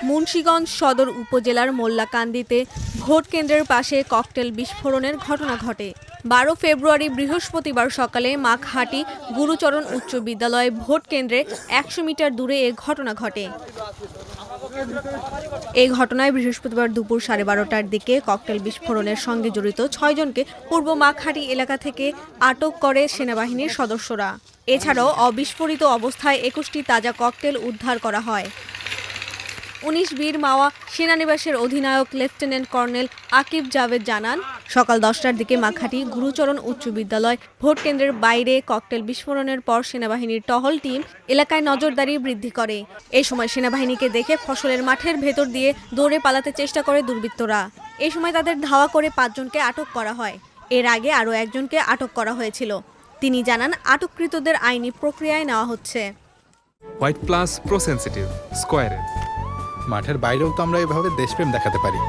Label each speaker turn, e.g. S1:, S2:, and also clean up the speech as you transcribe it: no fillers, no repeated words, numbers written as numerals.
S1: মুন্সিগঞ্জ সদর উপজেলার মোল্লাকান্দিতে ভোট কেন্দ্রের পাশে ককটেল বিস্ফোরণের ঘটনা ঘটে। 12 ফেব্রুয়ারি বৃহস্পতিবার সকালে মাখহাটি গুরুচরণ উচ্চ বিদ্যালয় ভোট কেন্দ্রে 100 মিটার দূরে এ ঘটনা ঘটে। এই ঘটনায় বৃহস্পতিবার দুপুর 12:30টার দিকে ককটেল বিস্ফোরণের সঙ্গে জড়িত 6 জনকে পূর্ব মাখহাটি এলাকা থেকে আটক করে সেনাবাহিনীর সদস্যরা। এছাড়াও অবিস্ফোরিত অবস্থায় 21টি তাজা ককটেল উদ্ধার করা হয়। 19 বীর মাওয়া সেনানিবাসের অধিনায়ক লেফটেন্যান্ট কর্নেল আকিব জাভেদ জানান, সকাল 10টার দিকে মাখহাটি গুরুচরণ উচ্চ বিদ্যালয় ভোট কেন্দ্রের বাইরে ককটেল বিস্ফোরণের পর সেনাবাহিনীর টহল টিম এলাকায় নজরদারি বৃদ্ধি করে। এই সময় সেনাবাহিনীকে দেখে ফসলের মাঠের ভেতর দিয়ে দৌড়ে পালাতে চেষ্টা করে দুর্বৃত্তরা। এই সময় তাদের ধাওয়া করে 5 জনকে আটক করা হয়। এর আগে আরও একজনকে আটক করা হয়েছিল। তিনি জানান, আটককৃতদের আইনি প্রক্রিয়ায় নেওয়া হচ্ছে।
S2: হোয়াইট প্লাস প্রো সেনসিটিভ স্কয়ারে
S3: মাঠের বাইরেও তো আমরা এভাবে দেশপ্রেম দেখাতে পারি।